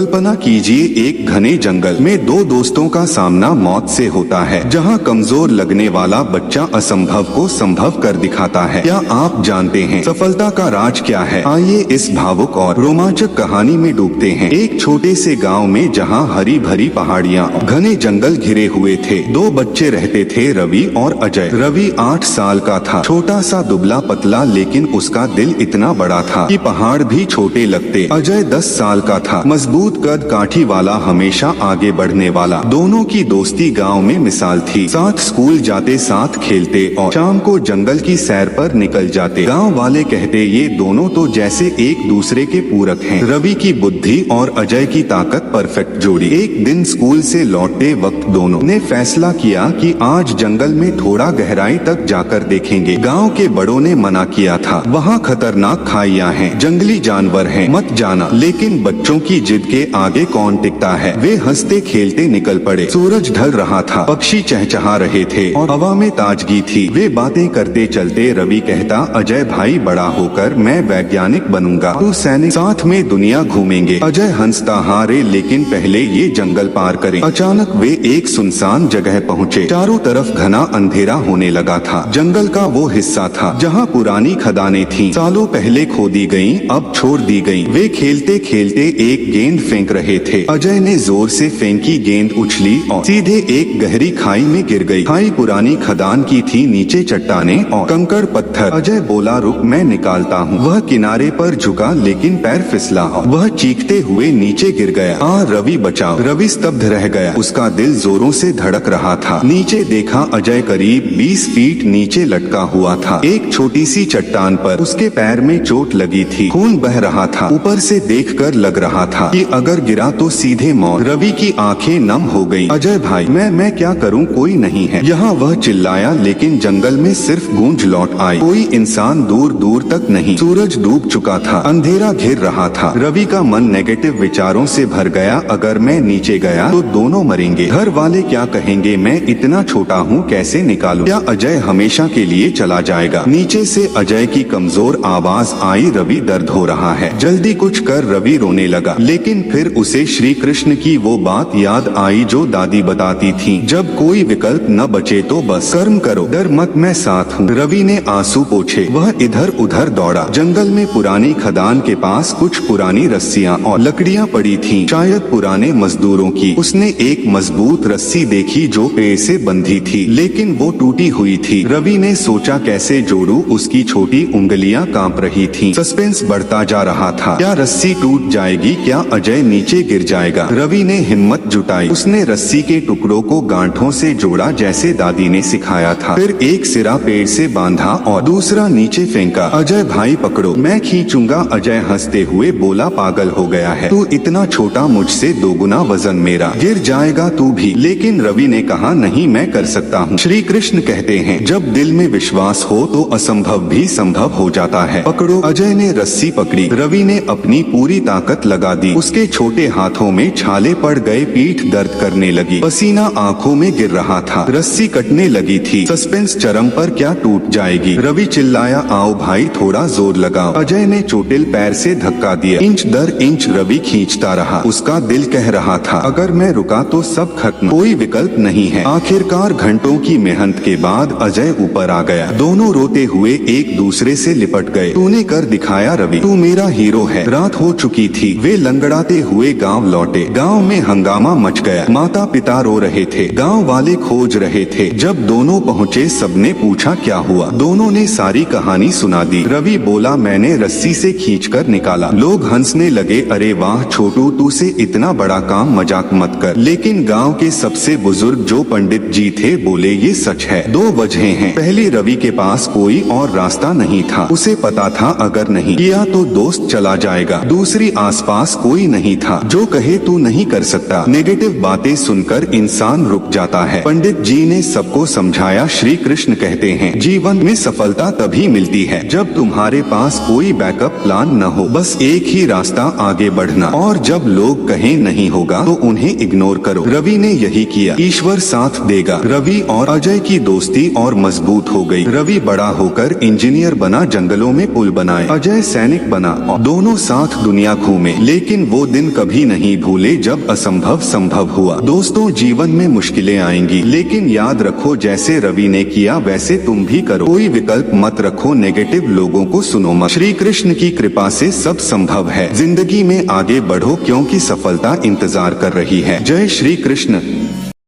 कल्पना कीजिए, एक घने जंगल में दो दोस्तों का सामना मौत से होता है, जहां कमजोर लगने वाला बच्चा असंभव को संभव कर दिखाता है। क्या आप जानते हैं सफलता का राज क्या है? आइए इस भावुक और रोमांचक कहानी में डूबते हैं। एक छोटे से गांव में जहां हरी भरी पहाड़ियां घने जंगल घिरे हुए थे, दो बच्चे रहते थे, रवि और अजय। रवि 8 साल का था, छोटा सा दुबला पतला, लेकिन उसका दिल इतना बड़ा था कि पहाड़ भी छोटे लगते। अजय 10 साल का था, मजबूत कद काठी वाला, हमेशा आगे बढ़ने वाला। दोनों की दोस्ती गांव में मिसाल थी। साथ स्कूल जाते, साथ खेलते और शाम को जंगल की सैर पर निकल जाते। गांव वाले कहते ये दोनों तो जैसे एक दूसरे के पूरक हैं। रवि की बुद्धि और अजय की ताकत परफेक्ट जोड़ी। एक दिन स्कूल से लौटते वक्त दोनों ने फैसला किया कि आज जंगल में थोड़ा गहराई तक जाकर देखेंगे। गांव के बड़ों ने मना किया था, वहाँ खतरनाक खाइयां हैं, जंगली जानवर हैं, मत जाना। लेकिन बच्चों की जिद के आगे कौन टिकता है। वे हंसते खेलते निकल पड़े। सूरज ढल रहा था, पक्षी चहचहा रहे थे और हवा में ताजगी थी। वे बातें करते चलते रवि कहता, अजय भाई, बड़ा होकर मैं वैज्ञानिक बनूंगा, तू सैनिक, साथ में दुनिया घूमेंगे। अजय हंसता, हाँ रे, लेकिन पहले ये जंगल पार करें। अचानक वे एक सुनसान जगह पहुँचे। चारों तरफ घना अंधेरा होने लगा था। जंगल का वो हिस्सा था जहाँ पुरानी खदानें थीं, सालों पहले खोदी गयी, अब छोड़ दी गयी। वे खेलते खेलते एक गेंद फेंक रहे थे। अजय ने जोर से फेंकी, गेंद उछली और सीधे एक गहरी खाई में गिर गई। खाई पुरानी खदान की थी, नीचे चट्टाने और कंकड़ पत्थर। अजय बोला, रुक, मैं निकालता हूँ। वह किनारे पर झुका, लेकिन पैर फिसला और वह चीखते हुए नीचे गिर गया। रवि बचाओ। रवि स्तब्ध रह गया, उसका दिल जोरों से धड़क रहा था। नीचे देखा, अजय करीब 20 फीट नीचे लटका हुआ था। एक छोटी सी चट्टान पर उसके पैर में चोट लगी थी, खून बह रहा था। ऊपर से देखकर लग रहा था कि अगर गिरा तो सीधे मौत। रवि की आंखें नम हो गईं। अजय भाई, मैं क्या करूं, कोई नहीं है यहाँ, वह चिल्लाया, लेकिन जंगल में सिर्फ गूंज लौट आई, कोई इंसान दूर दूर तक नहीं। सूरज डूब चुका था, अंधेरा घिर रहा था। रवि का मन नेगेटिव विचारों से भर गया। अगर मैं नीचे गया तो दोनों मरेंगे, घर वाले क्या कहेंगे, मैं इतना छोटा हूँ, कैसे निकालूं? क्या अजय हमेशा के लिए चला जाएगा? नीचे से अजय की कमजोर आवाज आई, रवि, दर्द हो रहा है, जल्दी कुछ कर। रवि रोने लगा, लेकिन फिर उसे श्री कृष्ण की वो बात याद आई जो दादी बताती थी, जब कोई विकल्प न बचे तो बस कर्म करो, डर मत, मैं साथ हूँ। रवि ने आंसू पोंछे, वह इधर उधर दौड़ा। जंगल में पुरानी खदान के पास कुछ पुरानी रस्सियाँ और लकड़ियाँ पड़ी थीं, शायद पुराने मजदूरों की। उसने एक मजबूत रस्सी देखी जो पेड़ से बंधी थी, लेकिन वो टूटी हुई थी। रवि ने सोचा, कैसे जोड़ूं? उसकी छोटी उंगलियां कांप रही थीं। सस्पेंस बढ़ता जा रहा था। क्या रस्सी टूट जाएगी? क्या अजय नीचे गिर जाएगा? रवि ने हिम्मत जुटाई। उसने रस्सी के टुकड़ों को गांठों से जोड़ा जैसे दादी ने सिखाया था। फिर एक सिरा पेड़ से बांधा और दूसरा नीचे फेंका। अजय भाई पकड़ो, मैं खींचूंगा। अजय हंसते हुए बोला, पागल हो गया है तू, इतना छोटा, मुझसे 2 गुना वजन मेरा, गिर जाएगा तू भी। लेकिन रवि ने कहा, नहीं, मैं कर सकता हूँ। श्री कृष्ण कहते हैं, जब दिल में विश्वास हो तो असंभव भी संभव हो जाता है। पकड़ो। अजय ने रस्सी पकड़ी। रवि ने अपनी पूरी ताकत लगा दी। उसके छोटे हाथों में छाले पड़ गए, पीठ दर्द करने लगी, पसीना आंखों में गिर रहा था, रस्सी कटने लगी थी। सस्पेंस चरम पर, क्या टूट जाएगी? रवि चिल्लाया, आओ भाई, थोड़ा जोर लगाओ। अजय ने चोटिल पैर से धक्का दिया। इंच दर इंच रवि खींचता रहा। उसका दिल कह रहा था, अगर मैं रुका तो सब खत्म, कोई विकल्प नहीं है। आखिरकार घंटों की मेहनत के बाद अजय ऊपर आ गया। दोनों रोते हुए एक दूसरे से लिपट गए। तूने कर दिखाया रवि, तू मेरा हीरो है। रात हो चुकी थी। वे लंगड़ाते हुए गांव लौटे। गांव में हंगामा मच गया। माता पिता रो रहे थे, गांव वाले खोज रहे थे। जब दोनों पहुँचे, सबने पूछा, क्या हुआ? दोनों ने सारी कहानी सुना दी। रवि बोला, मैंने रस्सी से खींचकर निकाला। लोग हंसने लगे, अरे वाह छोटू, तू से इतना बड़ा काम मजाक मत कर। लेकिन गांव के सबसे बुजुर्ग जो पंडित जी थे बोले, ये सच है। 2 वजहें हैं। पहली, रवि के पास कोई और रास्ता नहीं था। उसे पता था अगर नहीं किया तो दोस्त चला जाएगा। दूसरी, आसपास कोई नहीं था जो कहे तू नहीं कर सकता। नेगेटिव बातें सुनकर इंसान रुक जाता है। पंडित जी ने सबको समझाया। श्री कृष्ण कहते हैं, जीवन में सफलता तभी मिलती है जब तुम्हारे पास कोई बैकअप प्लान न हो, बस एक ही रास्ता, आगे बढ़ना। और जब लोग कहें नहीं होगा तो उन्हें इग्नोर करो। रवि ने यही किया। ईश्वर साथ देगा। रवि और अजय की दोस्ती और मजबूत हो गई। रवि बड़ा होकर इंजीनियर बना, जंगलों में पुल बनाए। अजय सैनिक बना और दोनों साथ दुनिया घूमे। लेकिन वो दिन कभी नहीं भूले जब असंभव संभव हुआ। दोस्तों, जीवन में मुश्किलें आएंगी, लेकिन याद रखो जैसे रवि ने किया वैसे तुम भी करो। कोई विकल्प मत रखो, नेगेटिव लोगों को सुनो मत। श्री कृष्ण की कृपा से सब संभव है। जिंदगी में आगे बढ़ो क्योंकि सफलता इंतजार कर रही है। जय श्री कृष्ण।